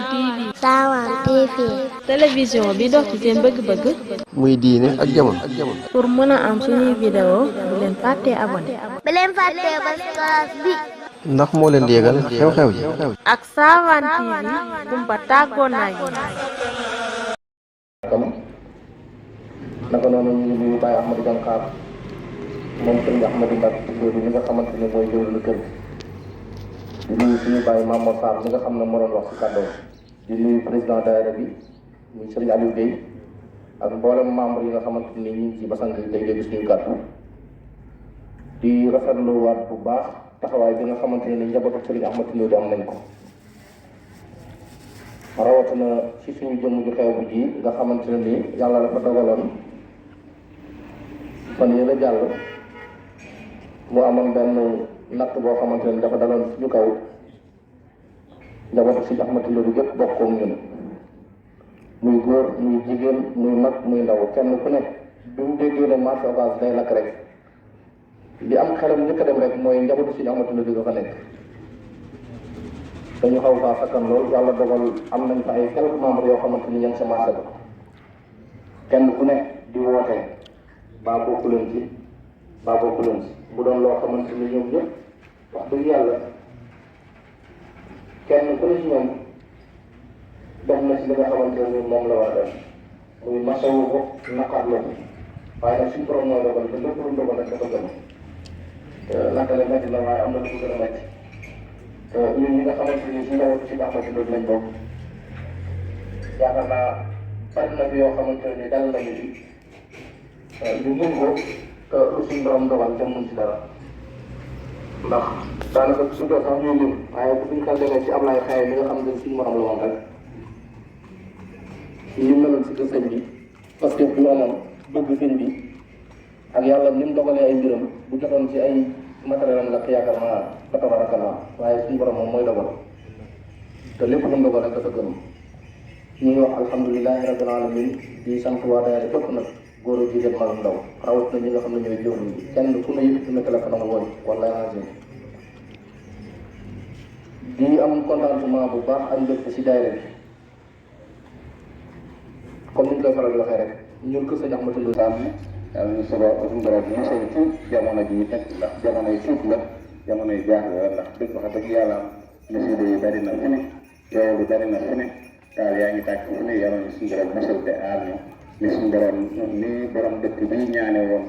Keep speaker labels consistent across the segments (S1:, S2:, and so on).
S1: Sawan TV.
S2: télévision bi dox ci seen bëgg-bëgg.
S3: muy diine ak jamono.
S2: pour mën a am suñuy vidéo bu leen fàttee abonné.
S1: bu leen fàttee ba class bi.
S3: ndax moo leen di yégal xew-xew yi.
S2: ak Sawan TV kumpa tàggoon naa yi.
S4: naka noonu ñu ngi nuyu Baye Ahmadou Diankar moom sëñ Ahmadou Mbacke bi nga xamante ne mooy jëwriñu kër di nuyu suñu Baye Mamadou Sarr mi nga xam ne moo doon wax ci kàddoom di nuyu président daayira bi muy Serigne Aliou Guèye ak mboolem membre yi nga xamante ni ñu ngi ci basang yi day dégg suñu kàddu di rafetlu waat bu baax taxawaay bi nga xamante ne njabootu Serigne Ahmadou Lo di am nañ ko rawatina ci suñu jëmm ju xew bi ji nga xamante ne ni yàlla dafa dogaloon fan yii la jàll mu amoon benn natt boo xamante ne dafa daloon suñu kaw njabootu si Ahmadou Lo yëpp bokkoog ñun muy góor muy jigéen muy mag muy ndaw kenn ku nekk bi mu déggee ne marché Ocass day lakk rek li am xelam njëkk a dem rek mooy njabootu si Ahmadou Lo nga fa nekk dañu xaw faa sakkan lool yàlla dogal am nañ fa ay quelques membres yoo xamante ni ñeen sa marché ba kenn ku nekk di woote baa bokku leen ci bu doon loo xamante ni ñoom ñëpp wax dëgg yàlla kenn ku ne ci ñoom def na ci li nga xamante ne moom la war a def muy masawu ko naqar la waaye nag suñu borom mooy dogal te lépp lu mu dogal rek dafa gën naka la métti la waaye am na lu ko gën a métti ñun ñi nga xamante ni si njabootu si Ahmadou Lo lañ bokk yaakaar naa bari na fi yoo xamante ne dal nañu ci ñu mun ko te lu suñu borom dogal te mun ci dara ndax daanaka suñu tool sax ñuy lim waaye bu ñu xel demee ci Ablaye Xaye mi nga xam ne suñu morom la woon rek ñu meloon si kër sëñ bi parce que bu amoon bëgg sëñ bi ak yàlla ni mu dogalee ay mbiram bu jotoon ci ay matériel am la yaakaar naa ba tabarakallah waaye suñu borom moom mooy dogal te lépp lu mu dogal rek dafa gën ñu ngi wax alhamdulilahi rabbil alamin di sant waa daayira képp nag góor a jigéen mag ndaw rawat na ñi nga xam ne ñooy jëwriñ bi kenn ku ne yëkkati na téléphone am wooñ wala agin di am contentement bu baax ak mbégte si daayira bi comme ni ñu koy faral di waxee rek ñun ko sëñ Ahmadou Lo
S5: yàlla ñu suba suñu borom ñu sëñ ci jamono ji nekk ndax jamono yi suuf la jamono yi jaaxle la ndax dëgg wax dëgg yàlla meside yi bari na fu ne yow bi bari na fu ne taal yaa ngi tàkk fu ne yàlla ñu suñu borom mosal te aar ñu ni suñu borom ni borom dëkk bi ñaane woon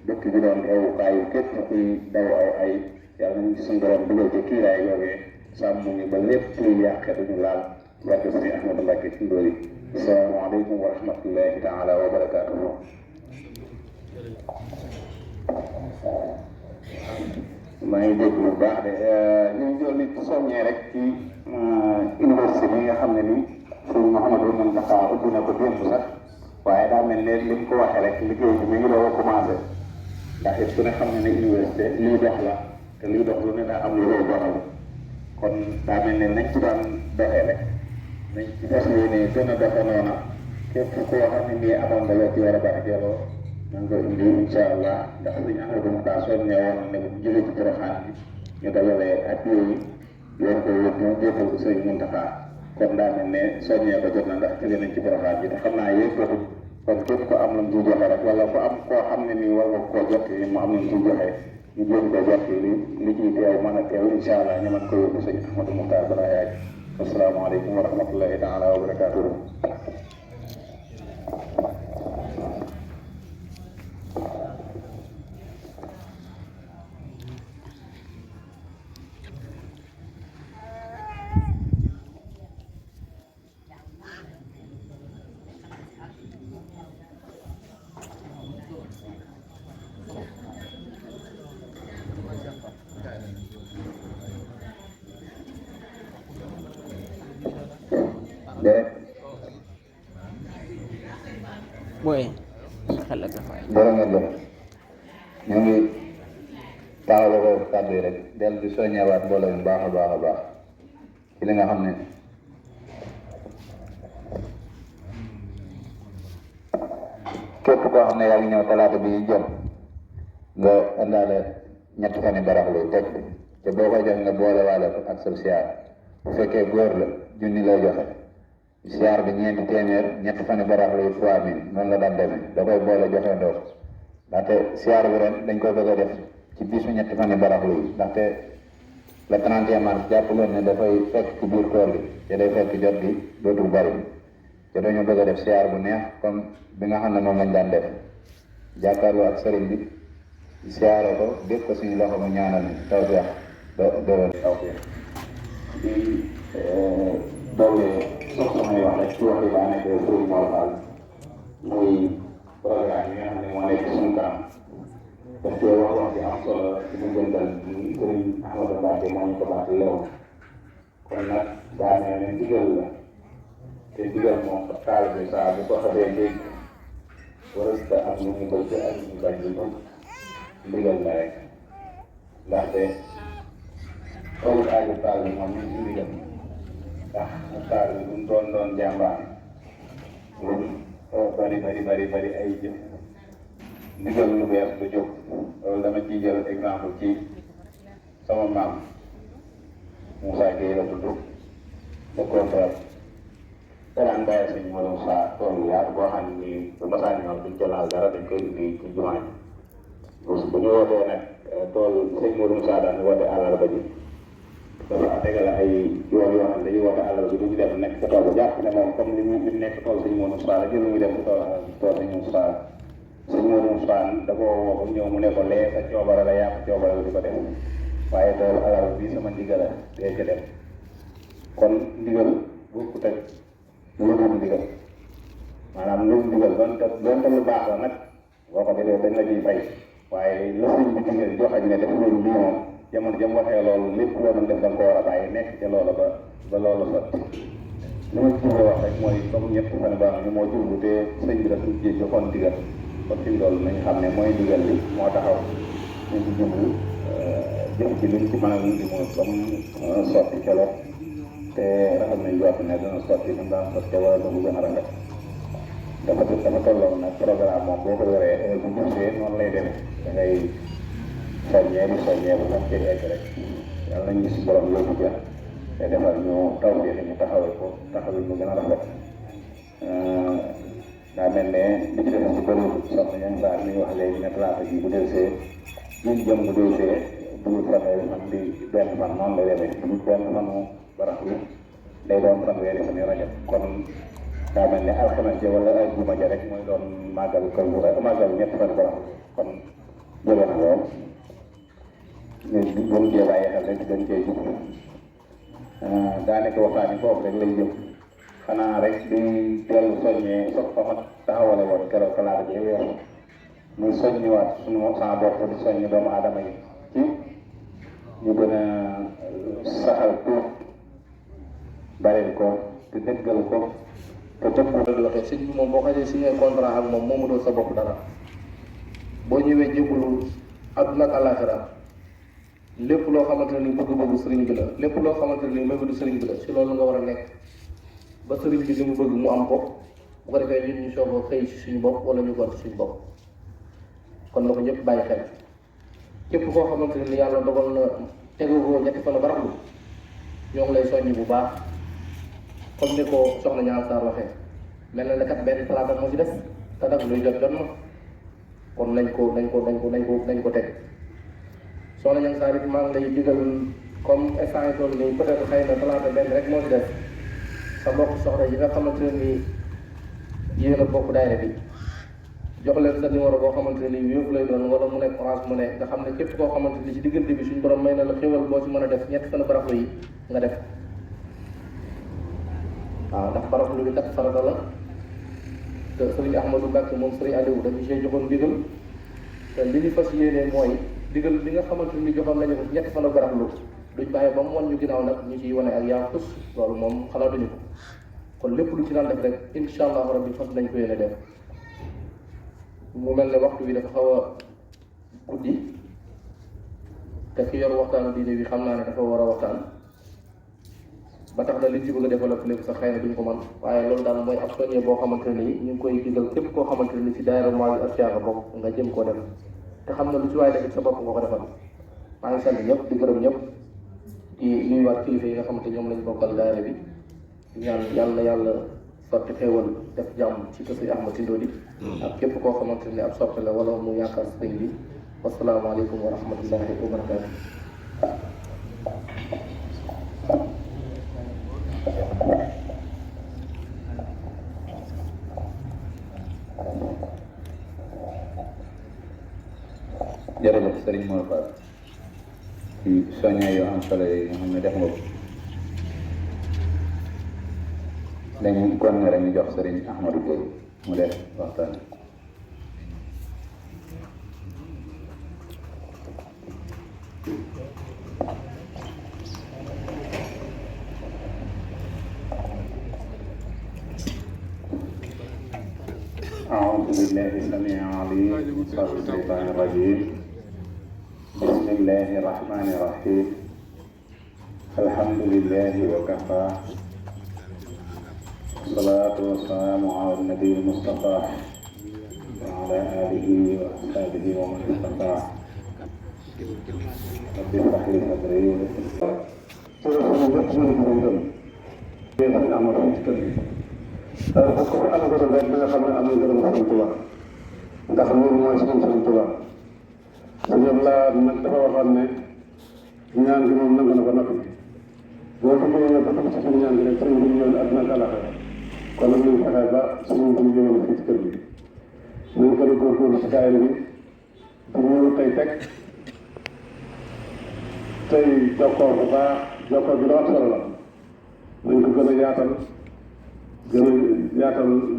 S5: dëkk bi doon rawukaayu képp kuy daw aw ay yàlla ñu ci suñu borom dugal ci kiiraay yoogee sàmm ñu ba lépp luy yàqe duñu laal barke Sëriñ Ahmadou Mbacke ci ndóori asalaamaaleykum wa rahmatullahi taala wa barakatuhu maa ngi dégg bu baax de ñu ngi jël nit soññee rek ci université bi nga xam ne ni Sëriñ Mouhamadou Mountakha ubbi na ko démb sax waaye daa mel ne li mu ko waxee rek liggéey bi mi ngi doon commencé ndax it ku ne xam ne ne université liy dox la te liy dox lu ne daa am lu koy doxal kon daa mel ne nañ ci daan doxee rek nañ ci fas yéene gën a doxe noona képp koo xam ne nii amoon nga loo ci war a baax jëloo na nga indi incha allah ndax suñu Ahmadou Moussa soññe woon ne bu jógee ci Porokhane bi ñu dajalee ak yooyu yoon ko yóbbu ñu jébbal ko Sëriñ Mountakha kon daa mel ne soññee ko jot na ndax tëjee nañ ci Porokhane bi te xam naa yëpp jotul kon képp ko am lu mu ciy joxe rek wala ko am koo xam ne nii war nga koo jot yi mu am lu mu ciy joxe ñu jéem ko jot li ciy teew mën a teew incha allah ñu mën ko yóbbu Sëriñ Ahmadou Moussa balaa yaay asalaamaaleykum wa rahmatullahi taala wa barakatuhu
S3: booy xel ak dafay.
S5: jërë ngeen jëf ñu ngi taxawal ko kàddu yi rek dellu di soññewaat mbooloo bu baax a baax a baax ci li nga xam ne képp koo xam ne yaa ngi ñëw talaata bi jot nga indaale ñetti fan yi baraxlu teg te boo koy jox nga boole waale ko ak social bu fekkee góor la junni lay joxe siyaar bi ñeenti téeméer ñetti fani barax lay 3000 noonu la daan demee da koy boole joxe ndox ndaxte siyaar bi ren dañ koy bëgg a def ci bisu ñetti fani barax lay ndaxte le 31 mars jàpp leen ne dafay fekk ci biir koor gi te day fekk jot gi dootul bari te dañoo bëgg a def siyaar bu neex comme bi nga xam ne moom lañ daan def jàkkaarloo ak sëriñ bi siyaare ko dégg ko suñu loxo mu ñaanal ni taw feex doon taw feex di doole soxna may wax rek ci wax yi daa nekk sëriñ Mor Fall muy programme yi nga xam ne moo nekk suñu kanam daf cee wax bi am solo ci mu jëndal sëriñ Ahmadou Mbacke moo ñu ko baax lew kon nag daa ne ndigal la te ndigal moom taal bi saa bu ko xamee dégg warasta am lu mu bëgg ak lu mu bañ lu bëgg ndigal la rek ndaxte xawul aaju taal bi moom ñu ngi ndigal ndax taal bi bu mu doon jàmbaar lu bari ay jëf ndigal lu bees lu jóg loolu dama ciy jël exemple ci sama maam Moussa Gueye la tudd dëkkoon Fass daan bàyyi sëñ Modou Moussa tool yaatu boo xam ne nii bu masaan ñoom duñ ca laal dara dañ koy indi ci jumaa ji bu ñu wootee nag tool sëñ Modou Moussa daan woote àllarba ji dafa tegal ay yoon yoo xam ne dañuy woote àllarba ji duñu def nekk ca tool ba jàpp ne moom comme li mu nekk tool sëñ Modou Moussa la jël muy dem ci tool sëñ Moussa sëñ Modou Moussa da ko woo ba ñëw mu ne ko lee sa coobara la yàq coobara la di ko def waaye tool àllarba bi sama ndigal la dee ca dem kon ndigal bokkut ak lu dul ndigal maanaam lu ndigal doonte lu baax la nag boo ko defee dañ la ciy fay waaye la sëñ bi digal joxañ ne def loolu lii moom jamono jëm waxee loolu lépp loo mën def da nga ko war a bàyyi nekk ca loola ba loolu sotti li ma jublu wax rek mooy comme ñett fan baax ñu moo jublu te sëñ bi daf ñu joxoon ndigal kon fi mu doon nañ xam ne mooy ndigal li moo taxaw ñu ngi jublu jëf ci luñ ci mën a wundi moom ba mu sotti ca lool te rafet nañ jot ne dana sotti mu daan sotti wala lu gën a rafet dafa tolloon nag programme moom boo ko yoree bu gisee noonu lay demee da ngay soññee di soññee bu moom cee egg rek yàlla nañu si borom yóbbu ja te defal ñu taw bi ñu taxawee ko taxawee ñu gën a rafet daa mel ne li ci def si bëri soxna ñoom saa mi wax léegi ne talaata ji bu delsee ñun jëm bu delsee dugub fanweeri fan di benn fan noonu lay demee dugub benn fanu barax bi day doon fanweeri fan yu rajab kon daa mel ne alxames ja wala ajjuma ja rek mooy doon màggal kër bu rek màggal ñett fan barax kon jëlee na lool ñu gën cee bàyyi xel rek gën cee jub daanaka waxtaan yi foofu rek lay jëm xanaa rek di dellu soññee soog fa ma taxawale woon keroog talaata ji weesu muy soññiwaat suñu sama bopp di soññi doomu aadama yi ci ñu gën a saxal tuub baril ko te dëggal ko te dëgg la waxee sëñ bi moom boo xasee signé contrat ak moom moomu doon sa bopp dara boo ñëwee jébbalu àdduna ak àllaaxira lépp loo xamante ne ni bëgg-bëggu sëriñ bi la lépp loo xamante ne ni mëbëdu sëriñ bi la si loolu nga war a nekk ba sëriñ bi li mu bëgg mu am ko bu ko defee ñun ñu soog a xëy si suñu bopp wala ñu gont suñu bopp kon na ko ñëpp bàyyi xel képp koo xamante ne ni yàlla dogal na tegagoo ñetti fan baraxlu ñoo ngi lay soññ bu baax comme ni ko soxna ñaan Sarr waxee mel na ne kat benn talaata moo ci des te nag luy jot na kon nañ ko teg soxna ñaan Sarr it maa ngi lay digal comme instant yi toll nii peut-être xëy na talaata benn rek moo ci des sa mbokk soxna yi nga xamante ne nii yéen a bokk daayira bi jox leen sa numéro boo xamante ne nii yëpp lay doon wala mu nekk Orange mu ne nga xam ne képp koo xamante ni ci diggante bi suñu borom may na la xéwal boo ci mën a def ñett fan baraxlu yi nga def waaw ndax baraxlu bi kat farata la te sëriñ Ahmadou Mbacke moom sëriñ Aliou dañu see joxoon ndigal te li ñu fas yéene mooy ndigal bi nga xamante ni joxoon nañu ko ñett fan baraxlu duñ bàyyi ba mu wan ñu ginnaaw nag ñu ciy wane ak yaa xus loolu moom xalaatuñu ko kon lépp lu ci daan def rek incha allah rabbi fas nañ ko yéene def mu mel ne waxtu bi dafa xaw a guddi te ki yor waxtaanu diine bi xam naa ne dafa war a waxtaan ba tax na liñ ci bëgg a développé lépp sax xëy na duñ ko mën waaye loolu daal mooy ab soññee boo xamante ne nii ñu ngi koy digal képp koo xamante ne ni ci daayira Mouwahiboul Asfiya bokk nga jëm koo def te xam na lu ci waaye def sa bopp nga ko defal maa ngi sant ñëpp di gërëm ñëpp di nuyuwaat kilifa yi nga xamante ñoom lañ bokkal daayira bi
S4: ñaan yàlla yàlla sotti xéewal def jàmm ci kër Sëriñ Ahmad Tindo di ak képp koo xamante ne ab soppe la wala mu yaakaar sëriñ bi wasalaamaaleykum wa rahmatullahi wa barakaatu.
S5: jërëjëf Serigne Mor Fall ci soññee yu am solo yi nga xam ne def nga ko dañu kon ne rek ñu jox Serigne Ahmadou Gueye mu def waxtaan. أعوذ بالله السميع العليم من شر الشيطان الرجيم بسم الله الرحمن الرحيم الحمد لله وكفى والصلاة والسلام على النبي المصطفى وعلى آله وأصحابه ومن استطاع رب اشرح لي صدري
S4: parce que am nga rek nga xam ne am nga gërëm Sëriñ Tuubaa ndax loolu mooy suñu Sëriñ Tuubaa suñu laa nag dafa waxoon ne ñaan gi moom nangu na ko noppi boo ko ñëwee ba ci suñu ñaan gi rek sëriñ bi ñëw àdduna ak àllaxira kon nag ñu fexe ba suñu ko ñëwoon fii ci kër gi ñu ko di góorgóorlu ci daayira bi di ñëw tey tey jokkoo bu baax jokkoo bi lu am solo la nañ ko gën a yaatal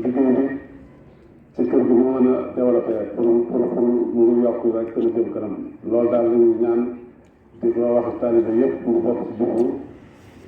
S4: liggéey bi ci kër gi mu mën a développé pour mu yokk rek gën a jëm kanam loolu daal la ñuy ñaan di ko wax taalibe yëpp ñu bokk ci dugg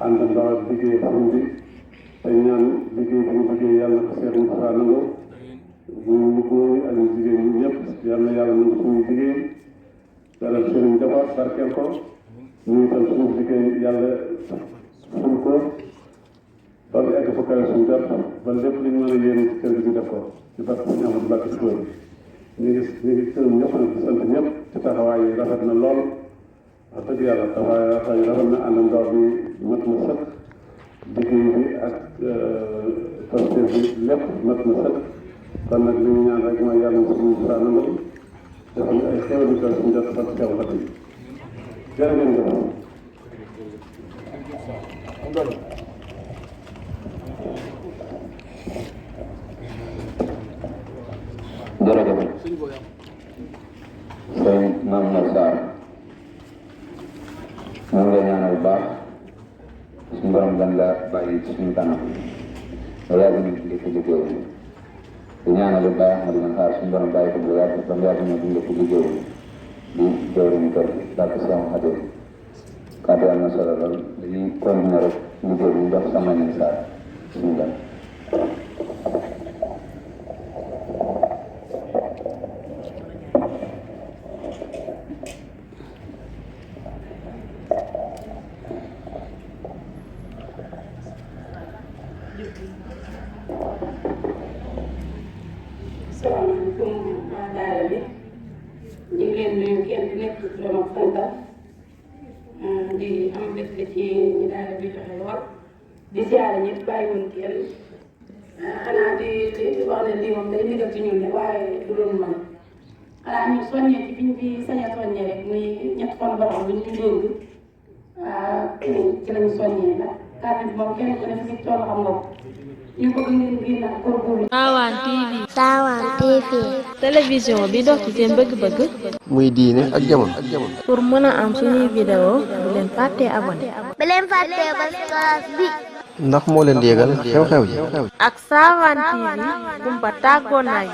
S4: ànd ndaw liggéey sëriñ bi te ñaan liggéey bi ñu liggéey yàlla na ko seet mu saa nangu ñu góor ak ñu jigéen ñi ñëpp yàlla na yàlla nangu suñuy liggéey yàlla sëriñ defar barkeel ko ñu itam suñu liggéey yàlla suñ ko ba mu egg fa kawe suñu jot ba lépp li ñu mën a yéene ci kër gi ñu def ko ci barke Sëriñ Ahmadu Mbàkke si góor ñu ngi gërëm ñëpp nag di sant ñëpp ci taxawaay yi rafet na lool wax dëgg yàlla taxawaay yi rafet na àndandoo bi mat na sëkk liggéey bi ak pasteur bi lépp mat na sëkk kon nag li ñu ñaan rek mooy yàlla na suñu saa nangu defal ay xéwal yu kawe suñu jot sant xew xat yi jërë ngeen jëf
S5: jërëjëf sëñ Mame Mor Sarr ñu ngi lay ñaanal bu baax suñu borom gën la bàyyi ci suñu kanam loolu yàgg nañ ci liggéey di ñaanal bu baax ma dina xaar suñu borom bàyyi ko bu yàgg ba mu yàgg na ci liggéey di jëwriñu kër barke Seex Xaadim kàddu am na solo lool dañuy continuer rek liggéey bi dox sama nañ Sarr suñu gan
S6: salaamaaleykum waa daara bi ñu ngi leen nuyu kenn ku nekk ci turam ak santam di am mbégte ci ñi daara bi joxe lool di siyaare ñëpp bàyyiwoon kenn xanaa di wax ne lii moom day ndigal ci ñun ne waaye du doon man xanaa ñu soññee ci biñ fi sañ a soññee rek muy ñett fan borom bi ñu dénk ci lañu soññee ndax kàddu bi moom kenn ku ne fi si toll xam nga ko ñu bëgg ngeen gën a góorgóorlu.
S2: Sawane TV.
S1: Sawane TV.
S2: télévision bi dox ci seen bëgg-bëgg.
S3: muy diine ak jamono.
S2: pour mën a am suñuy vidéo bu leen fàttee abonné.
S1: bu leen fàttee bës cloche bi.
S3: ndax moo leen di yëgal xew-xew ji.
S2: ak Sawane TV kumpa tàggoo naa